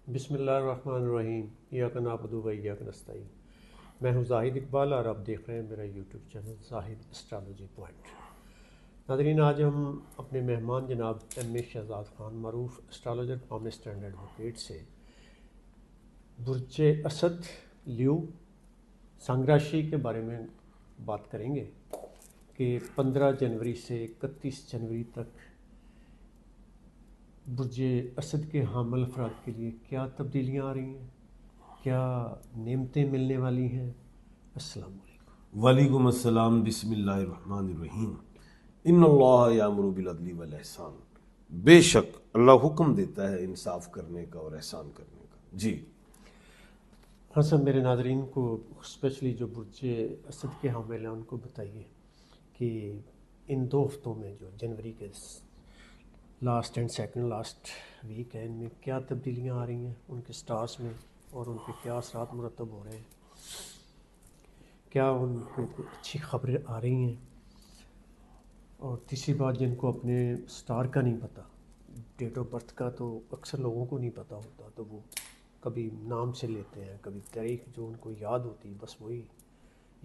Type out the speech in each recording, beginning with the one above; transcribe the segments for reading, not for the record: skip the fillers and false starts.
बिस्मिल्लाहिर्रहमानिर्रहीम। इय्याका नअबुदु व इय्याका नस्तईन। मैं हूँ जाहिद इकबाल और आप देख रहे हैं मेरा YouTube channel Zahid astrology point. नाज़रीन, आज हम अपने मेहमान जनाब एम ए शहजाद ख़ान मरूफ एस्ट्रोलॉजर कॉमिस्ट एंड एडवोकेट से बुर्ज असद ल्यू संग राशि के बारे में बात करेंगे कि 15 जनवरी से 31 जनवरी तक बुर्ज असद के हामिल अफराद के लिए क्या तब्दीलियाँ आ रही हैं, क्या नेमतें मिलने वाली हैं। अस्सलाम वालेकुम। वालेकुम अस्सलाम। बिस्मिल्लाहिर्रहमानिर्रहीम। इन्नल्लाह यामुरु बिल अदली वल एहसान। बेशक अल्लाह हुक्म देता है इंसाफ करने का और एहसान करने का। जी हाँ सर, मेरे नाजरीन को स्पेशली जो बुर्ज असद के हामिल हैं उनको बताइए कि इन 2 हफ्तों में जो जनवरी के last and second last week है, इनमें क्या तब्दीलियाँ आ रही हैं उनके स्टार्स में और उन पे क्या असरात मुरतब हो रहे हैं, क्या उनको कोई अच्छी खबरें आ रही हैं। और तीसरी बात, जिनको अपने स्टार का नहीं पता, डेट ऑफ बर्थ का तो अक्सर लोगों को नहीं पता होता, तो वो कभी नाम से लेते हैं, कभी तारीख जो उनको याद होती है बस वही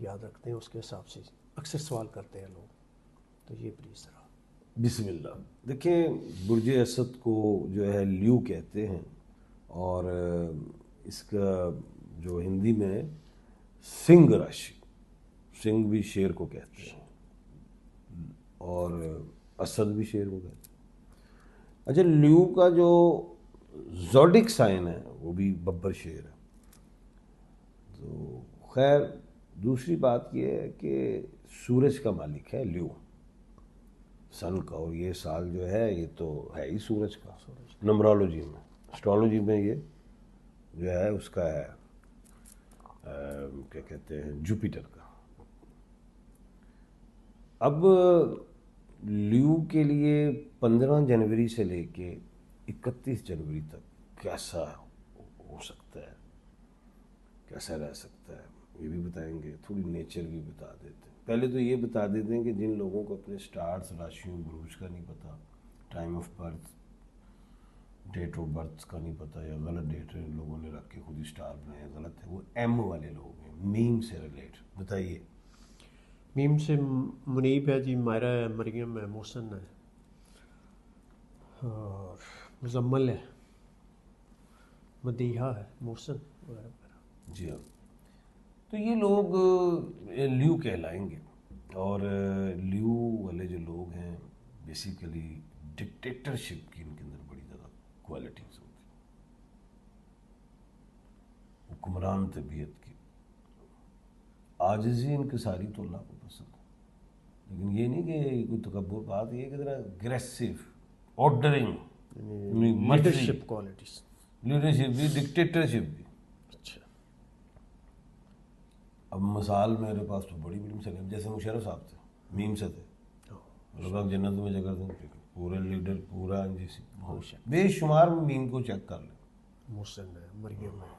याद रखते हैं, उसके हिसाब से अक्सर सवाल करते हैं लोग। तो ये प्लीज़ ज़रा। बिस्मिल्लाह। देखिए, बुर्ज असद को जो है ल्यू कहते हैं और इसका जो हिंदी में सिंह राशि, सिंह भी शेर को कहते हैं और असद भी शेर को कहते हैं। अच्छा, ल्यू का जो ज़ोडिक साइन है वो भी बब्बर शेर है। तो खैर, दूसरी बात यह है कि सूरज का मालिक है ल्यू, सन का, और ये साल जो है ये तो है ही सूरज का। नंबरोलॉजी में, एस्ट्रोलॉजी में ये जो है उसका है क्या कहते हैं, जुपिटर का। अब ल्यू के लिए 15 जनवरी से लेके 31 जनवरी तक कैसा हो सकता है, कैसा रह सकता है, ये भी बताएंगे। थोड़ी नेचर भी बता देते हैं। पहले तो ये बता देते हैं कि जिन लोगों को अपने स्टार्स, राशियों, बुरूज का नहीं पता, time of birth, date of birth का नहीं पता, या गलत डेट लोगों ने रख के खुद ही स्टार बनाए, गलत है, वो एम वाले लोग हैं, मीम से रिलेट। बताइए। मीम से मुनीब है जी, मायरा है, मरियम है, मोहसन है और मुजम्मल है, मदीहा है, मोहसन वगैरह वगैरह। जी हाँ, तो ये लोग ल्यू कहलाएंगे। और ल्यू वाले जो लोग हैं बेसिकली डिक्टेटरशिप की इनके अंदर बड़ी ज़्यादा क्वालिटीज़ होती हैं, हुक्मरान तबीयत की। आजिज़ी इनकसारी तो अल्लाह को पसंद है, लेकिन ये नहीं कि कोई तकब्बुर। बात ये कि ज़रा aggressive, ordering, leadership qualities. Leadership भी, डिक्टेटरशिप भी। अच्छा। अब मिसाल मेरे पास तो बड़ी बड़ी मिसाल, जैसे मुशर्रफ साहब थे, मीम से थे, मतलब जन्नत में जगह दें, पूरे लीडर, पूरा जैसी बेशुमार मीम को चेक कर लें। मोहसन है, मरियम है।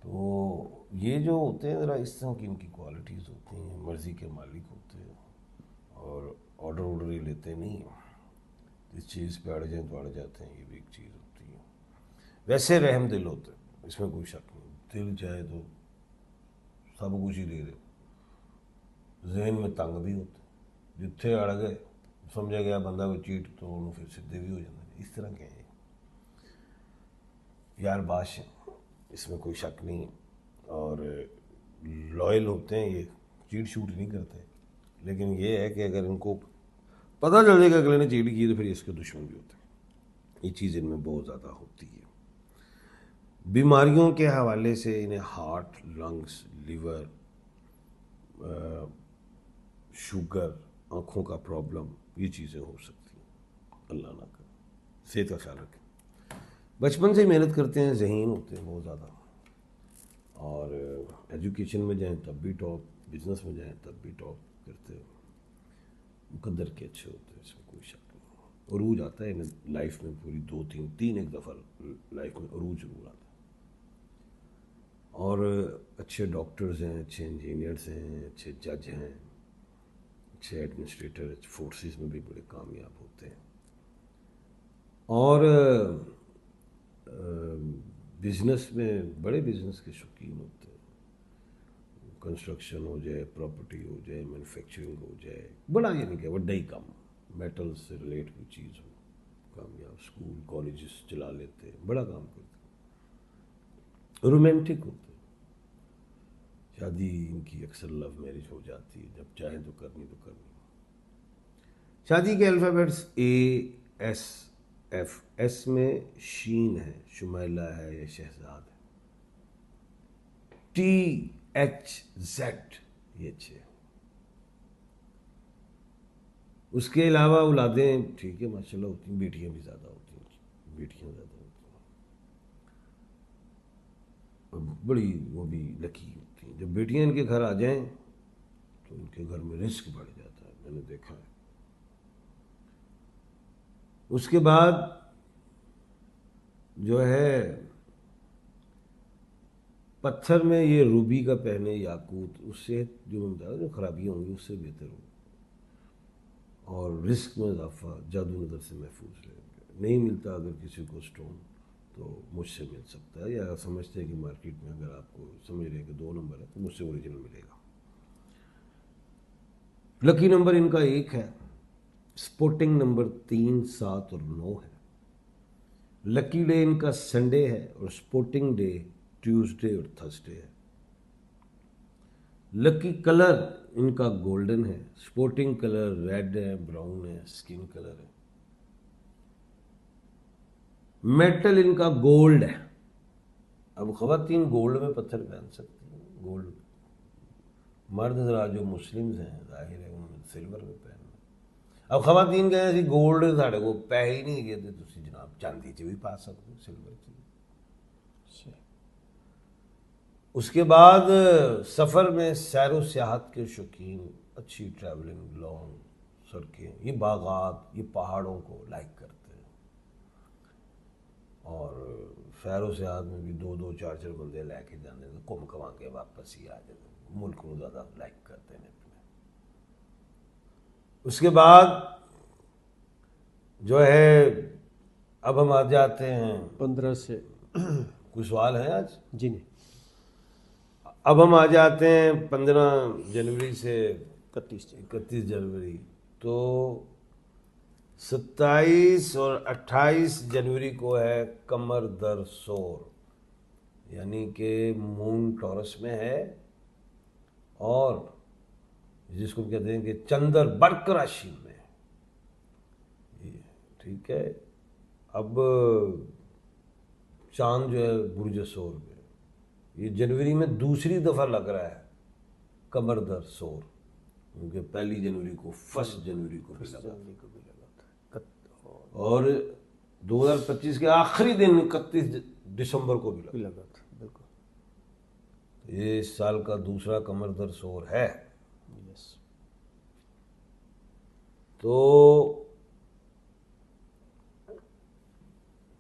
तो ये जो होते हैं ज़रा इस तरह की इनकी क्वालिटीज़ होती हैं, मर्ज़ी के मालिक होते हैं और ऑर्डर ही लेते नहीं हैं। इस चीज़ पे अड़ जाए तो अड़ जाते हैं, ये भी एक चीज़ होती है। वैसे रहम दिल होते हैं, इसमें कोई शक नहीं। दिल चाहे तो सब कुछ ही दे दे, जहन में तंग भी होते, जिथे अड़ गए समझा गया बंदा कोई चीट, तो उन्होंने फिर सीधे भी हो जाते। इस तरह के हैं यार बाश हैं, इसमें कोई शक नहीं है। और लॉयल होते हैं, ये चीट शूट नहीं करते। लेकिन ये है कि अगर इनको पता चल जाएगा अगले ने चीट की तो फिर इसके दुश्मन भी होते हैं। ये चीज़ इनमें बहुत ज़्यादा होती है। बीमारियों के हवाले से इन्हें हार्ट, लंग्स, लिवर, शुगर, आँखों का प्रॉब्लम, ये चीज़ें हो सकती हैं। अल्लाह ना करे, सेहत का ख्याल रखें। बचपन से मेहनत करते हैं, ज़हीन होते हैं बहुत ज़्यादा, और एजुकेशन में जाएं तब भी टॉप, बिजनेस में जाएं तब भी टॉप करते हैं। मुकद्दर के अच्छे होते हैं, इसमें कोई शक नहीं। अरूज आता है इन्हें लाइफ में, पूरी 2-3 एक दफ़ा लाइफ में अरूज जरूर आता है। और अच्छे डॉक्टर्स हैं, अच्छे इंजीनियर्स हैं, अच्छे जज हैं, अच्छे एडमिनिस्ट्रेटर, फोर्सेस में भी बड़े कामयाब होते हैं। और बिजनेस में बड़े बिजनेस के शौकीन होते हैं, कंस्ट्रक्शन हो जाए, प्रॉपर्टी हो जाए, मैन्युफैक्चरिंग हो जाए, बड़ा यानी कि बड़ा ही काम, मेटल से रिलेट कोई चीज़ हो, कामयाब स्कूल कॉलेजेस चला लेते हैं, बड़ा काम करते हैं, रोमांटिक होते हैं। शादी इनकी अक्सर लव मैरिज हो जाती है, जब चाहे तो करनी तो करनी। शादी के अल्फ़ाबेट्स ASF, एस में शीन है, शुमैला है या शहजाद है, THZ ये अच्छे। उसके अलावा औलादें ठीक है माशाल्लाह होती हैं, बेटियां भी ज़्यादा होती हैं, बेटियां ज़्यादा होती हैं, और बड़ी वो भी लकी होती हैं। जब बेटियां इनके घर आ जाएं तो इनके घर में रिस्क बढ़ जाता है, मैंने देखा है। उसके बाद जो है पत्थर में ये रूबी का पहने याकूत, उससे जो मैं बता जो खराबियाँ होंगी उससे बेहतर हो, और रिस्क में इजाफा, जादू नज़र से महफूज रहेंगे। नहीं मिलता अगर किसी को स्टोन तो मुझसे मिल सकता है, या समझते हैं कि मार्केट में अगर आपको समझ रहे हैं कि 2 नंबर है तो मुझसे ओरिजिनल मिलेगा। लकी नंबर इनका 1 है, स्पोर्टिंग नंबर 3, 7 और 9 है। लकी डे इनका संडे है और स्पोर्टिंग डे ट्यूसडे और थर्सडे है। लकी कलर इनका गोल्डन है, स्पोर्टिंग कलर रेड है, ब्राउन है, स्किन कलर है। मेटल इनका गोल्ड है। अब खवातीन गोल्ड में पत्थर पहन सकती हैं, गोल्ड। मर्द जरा जो मुस्लिम्स हैं जाहिर है उन्होंने सिल्वर में पहनना। अब खवातीन कहें जी गोल्ड साढ़े को पैसे ही नहीं गए, तुम जनाब चांदी च भी पा सकते हो, सिल्वर च। उसके बाद सफ़र में सैर सियाहत के शौकीन, अच्छी ट्रैवलिंग, लॉन्ग सड़कें, ये बागात, ये पहाड़ों को लाइक करते हैं, और सैर सियाहत में भी 2-2, 4-4 बंदे लैके जाने, घूम घमा के वापस ही आ जाते, मुल्क को ज़्यादा लाइक करते हैं अपने। उसके बाद जो है अब हम आ जाते हैं 15 से कोई सवाल है आज? जी नहीं, अब हम आ जाते हैं 15 जनवरी से 31 जनवरी। तो 27 और 28 जनवरी को है कमर दर सोर, यानी कि मून टॉरस में है, और जिसको कहते हैं कि चंद्र बर्क राशि में, ठीक है। अब चांद जो है बुर्ज सोर में, ये जनवरी में दूसरी दफ़ा लग रहा है कमर दर सोर, क्योंकि 1 जनवरी को 1 जनवरी को भी लगा था, और 2025 के आखिरी दिन 31 दिसंबर को भी लगा था। बिल्कुल, ये इस साल का दूसरा कमर दर सोर है। तो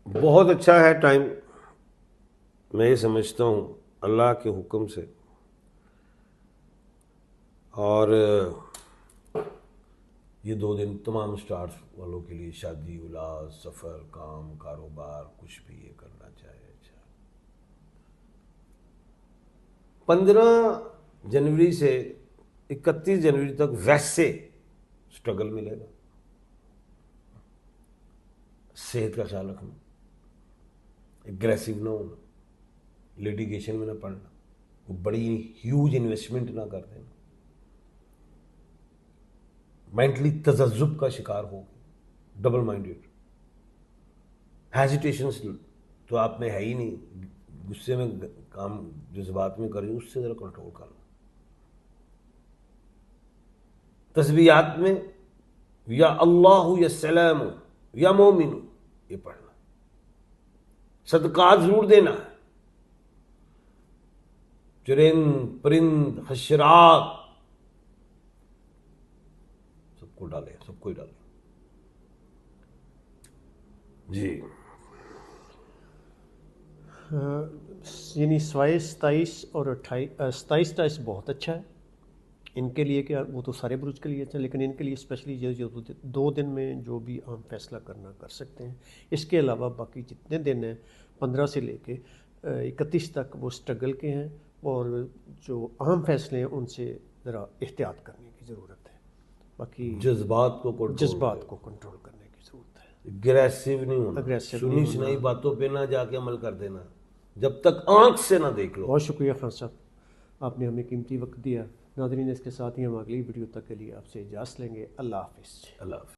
बहुत अच्छा है टाइम, मैं ये समझता हूँ अल्लाह के हुक्म से। और ये 2 दिन तमाम स्टार्स वालों के लिए, शादी, औलाद, सफ़र, काम, कारोबार, कुछ भी ये करना चाहे। अच्छा, 15 जनवरी से 31 जनवरी तक वैसे स्ट्रगल मिलेगा। सेहत का ख्याल रखना, एग्रेसिव ना होना, लिटिगेशन में ना पड़ना, वो बड़ी ह्यूज इन्वेस्टमेंट ना कर देना, मेंटली तजज्जुब का शिकार हो, डबल माइंडेड, हेजिटेशंस तो आप में है ही नहीं, गुस्से में काम जज्बात में करें, उससे ज़रा कंट्रोल करना। तस्बीहात में या अल्लाह या सलाम या मोमिन ये पढ़ना। सदका जरूर देना है, चुरिंद परिंद हशरात सबको डाले, सबको ही डाले जी। यानी 27 और 27 बहुत अच्छा है इनके लिए, कि वो तो सारे बुरुज के लिए अच्छा, लेकिन इनके लिए स्पेशली जो 2 दिन में जो भी हम फैसला करना कर सकते हैं। इसके अलावा बाकी जितने दिन हैं 15 से लेके 31 तक वो स्ट्रगल के हैं, और जो अहम फैसले हैं उनसे ज़रा एहतियात करने की ज़रूरत है। बाकी जज्बात को कंट्रोल करने की ज़रूरत है, अग्रेसिव नहीं होना, Aggressive सुनी नहीं सुनाई बातों पे ना जाके अमल कर देना, जब तक आंख से ना देख लो। बहुत शुक्रिया खान साहब, आपने हमें कीमती वक्त दिया। नाज़रीन, इसके साथ ही हम अगली वीडियो तक के लिए आपसे इजाज़त लेंगे। अल्लाह हाफ़िज़। अल्लाह।